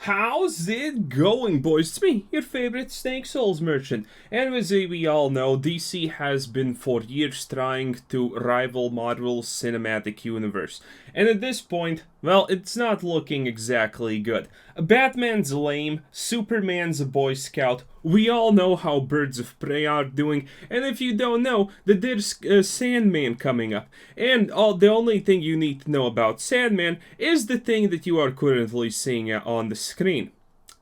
How's it going, boys? It's me, your favorite Snake Souls merchant. And as we all know, DC has been for years trying to rival Marvel's cinematic universe. And at this point, well, it's not looking exactly good. Batman's lame, Superman's a Boy Scout, we all know how Birds of Prey are doing, and if you don't know, that there's Sandman coming up. And the only thing you need to know about Sandman is the thing that you are currently seeing on the screen.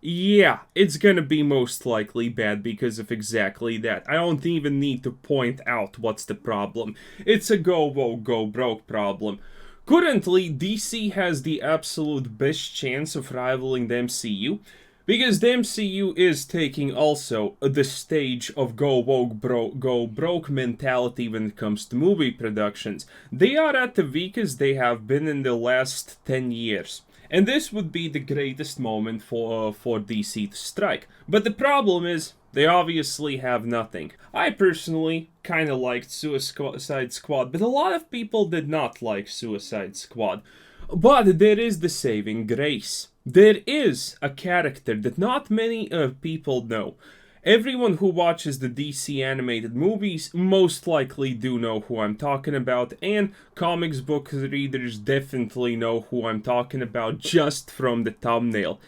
Yeah, it's gonna be most likely bad because of exactly that. I don't even need to point out what's the problem. It's a go woke, go broke problem. Currently, DC has the absolute best chance of rivaling the MCU, because the MCU is taking also the stage of go woke, go broke mentality when it comes to movie productions. They are at the weakest they have been in the last 10 years. And this would be the greatest moment for DC to strike. But the problem is, they obviously have nothing. I personally kinda liked Suicide Squad, but a lot of people did not like Suicide Squad. But there is the saving grace. There is a character that not many people know. Everyone who watches the DC animated movies most likely do know who I'm talking about, and comics book readers definitely know who I'm talking about just from the thumbnail.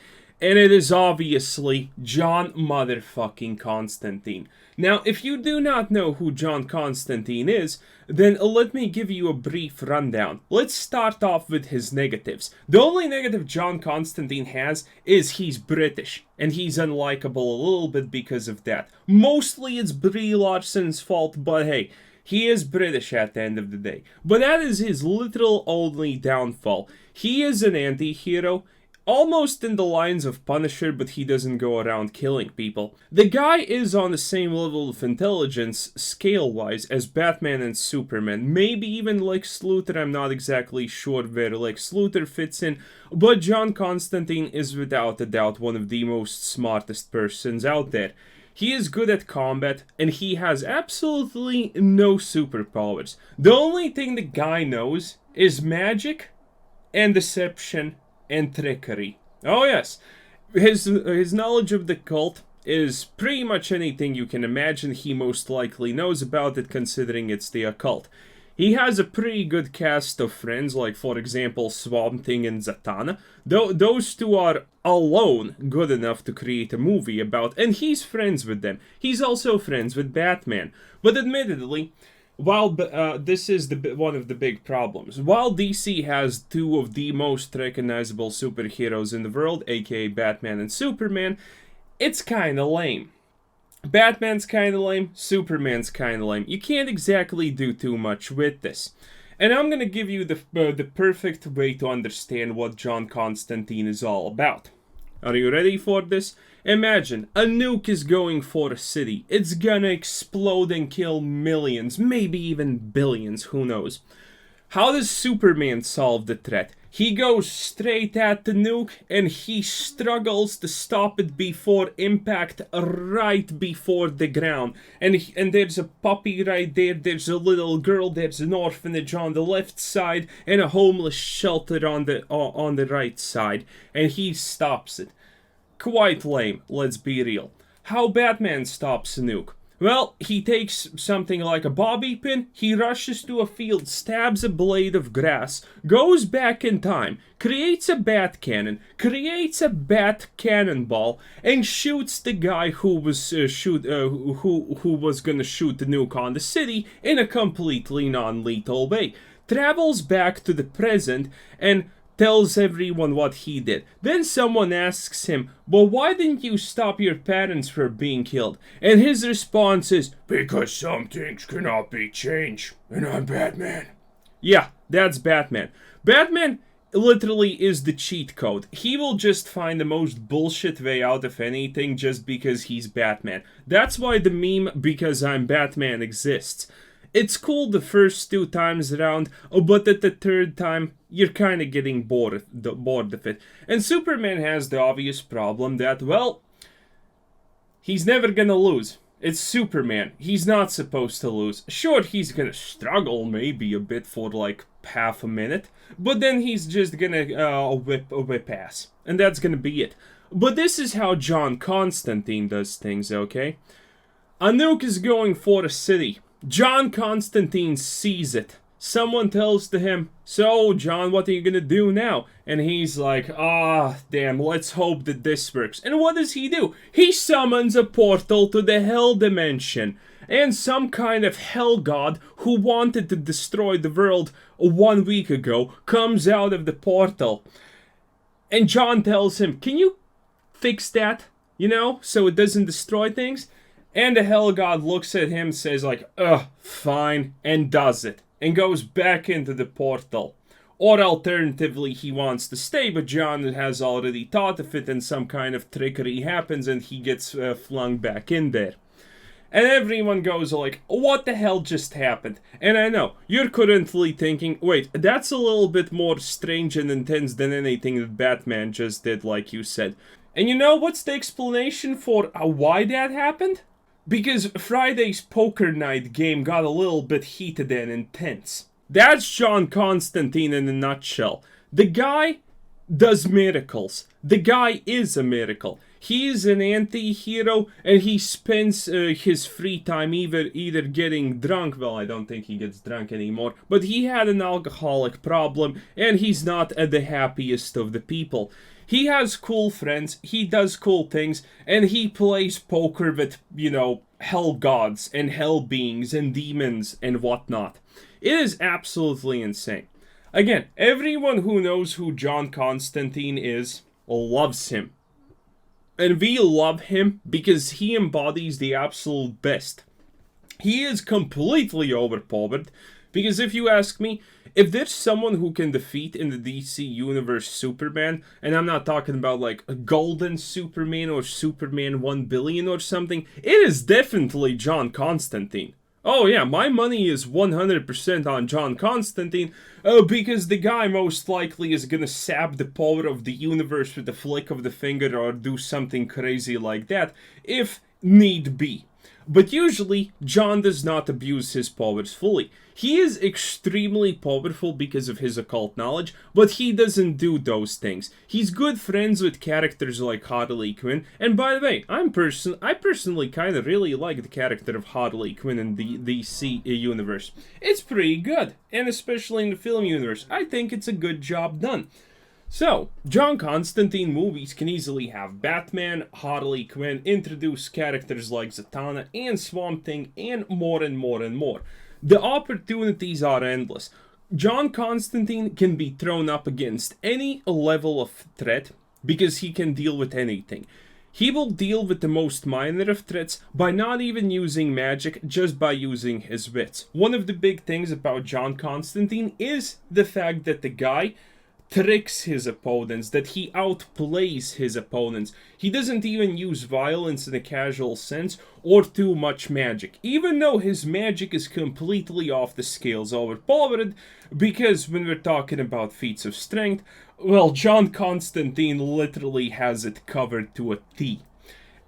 And it is obviously John motherfucking Constantine. Now, if you do not know who John Constantine is, then let me give you a brief rundown. Let's start off with his negatives. The only negative John Constantine has is he's British, and he's unlikable a little bit because of that. Mostly it's Brie Larson's fault, but hey, he is British at the end of the day. But that is his literal only downfall. He is an anti-hero, almost in the lines of Punisher, but he doesn't go around killing people. The guy is on the same level of intelligence, scale-wise, as Batman and Superman. Maybe even Lex Luthor, I'm not exactly sure where Lex Luthor fits in, but John Constantine is without a doubt one of the most smartest persons out there. He is good at combat, and he has absolutely no superpowers. The only thing the guy knows is magic and deception and trickery. Oh yes, his knowledge of the cult is pretty much anything you can imagine he most likely knows about it, considering it's the occult. He has a pretty good cast of friends, like for example Swamp Thing and Zatanna. Those two are alone good enough to create a movie about, and he's friends with them. He's also friends with Batman. But admittedly, while this is one of the big problems, while DC has two of the most recognizable superheroes in the world, aka Batman and Superman, it's kinda lame. Batman's kinda lame, Superman's kinda lame. You can't exactly do too much with this. And I'm gonna give you the perfect way to understand what John Constantine is all about. Are you ready for this? Imagine, a nuke is going for a city. It's gonna explode and kill millions, maybe even billions, who knows. How does Superman solve the threat? He goes straight at the nuke, and he struggles to stop it before impact, right before the ground. And there's a puppy right there, there's a little girl, there's an orphanage on the left side, and a homeless shelter on the right side. And he stops it. Quite lame, let's be real. How Batman stops a nuke? Well, he takes something like a bobby pin, he rushes to a field, stabs a blade of grass, goes back in time, creates a bat cannon, creates a bat cannonball, and shoots the guy who was who was gonna shoot the nuke on the city in a completely non-lethal way. Travels back to the present and tells everyone what he did. Then someone asks him, well, why didn't you stop your parents from being killed? And his response is, because some things cannot be changed, and I'm Batman. Yeah, that's Batman. Batman literally is the cheat code. He will just find the most bullshit way out of anything just because he's Batman. That's why the meme, because I'm Batman, exists. It's cool the first two times around, but at the third time, you're kind of getting bored of it. And Superman has the obvious problem that, well, he's never gonna lose. It's Superman. He's not supposed to lose. Sure, he's gonna struggle maybe a bit for like half a minute, but then he's just gonna whip ass, and that's gonna be it. But this is how John Constantine does things, okay? A nuke is going for a city. John Constantine sees it. Someone tells to him, "So, John, what are you gonna do now?" And he's like, damn, let's hope that this works. And what does he do? He summons a portal to the hell dimension. And some kind of hell god who wanted to destroy the world 1 week ago comes out of the portal. And John tells him, "Can you fix that, so it doesn't destroy things?" And the hell god looks at him, says like, fine, and does it. And goes back into the portal. Or alternatively, he wants to stay, but John has already thought of it and some kind of trickery happens and he gets flung back in there. And everyone goes like, what the hell just happened? And I know, you're currently thinking, wait, that's a little bit more strange and intense than anything that Batman just did, like you said. And you know what's the explanation for why that happened? Because Friday's poker night game got a little bit heated and intense. That's John Constantine in a nutshell. The guy does miracles. The guy is a miracle. He is an anti-hero and he spends his free time either getting drunk, well, I don't think he gets drunk anymore, but he had an alcoholic problem and he's not the happiest of the people. He has cool friends, he does cool things, and he plays poker with, hell gods and hell beings and demons and whatnot. It is absolutely insane. Again, everyone who knows who John Constantine is loves him. And we love him because he embodies the absolute best. He is completely overpowered because if you ask me, if there's someone who can defeat in the DC Universe Superman, and I'm not talking about like a golden Superman or Superman 1 billion or something, it is definitely John Constantine. Oh yeah, my money is 100% on John Constantine, because the guy most likely is gonna sap the power of the universe with a flick of the finger or do something crazy like that, if need be. But usually, John does not abuse his powers fully. He is extremely powerful because of his occult knowledge, but he doesn't do those things. He's good friends with characters like Harley Quinn, and by the way, I personally kind of really like the character of Harley Quinn in the DC universe. It's pretty good, and especially in the film universe, I think it's a good job done. So, John Constantine movies can easily have Batman, Harley Quinn, introduce characters like Zatanna and Swamp Thing, and more and more and more. The opportunities are endless. John Constantine can be thrown up against any level of threat because he can deal with anything. He will deal with the most minor of threats by not even using magic, just by using his wits. One of the big things about John Constantine is the fact that the guy tricks his opponents, that he outplays his opponents. He doesn't even use violence in a casual sense or too much magic, even though his magic is completely off the scales overpowered, because when we're talking about feats of strength, well, John Constantine literally has it covered to a T.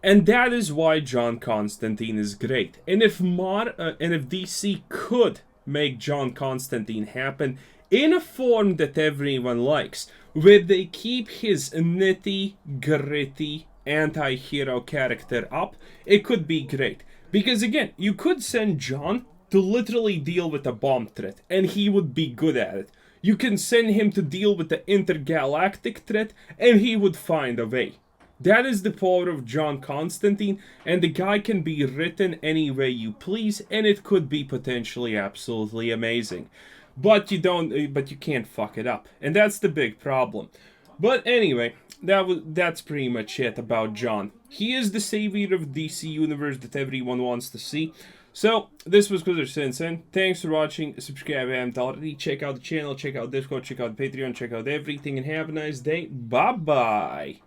And that is why John Constantine is great. And if DC could make John Constantine happen in a form that everyone likes, where they keep his nitty, gritty, anti-hero character up, it could be great. Because again, you could send John to literally deal with a bomb threat, and he would be good at it. You can send him to deal with the intergalactic threat, and he would find a way. That is the power of John Constantine, and the guy can be written any way you please, and it could be potentially absolutely amazing. But you can't fuck it up, and that's the big problem. But anyway, that's pretty much it about John. He is the savior of the DC universe that everyone wants to see. So, this was Quizzers Sensen. Thanks for watching. Subscribe if you haven't already. Check out the channel, check out Discord, check out Patreon, check out everything, and have a nice day. Bye-bye.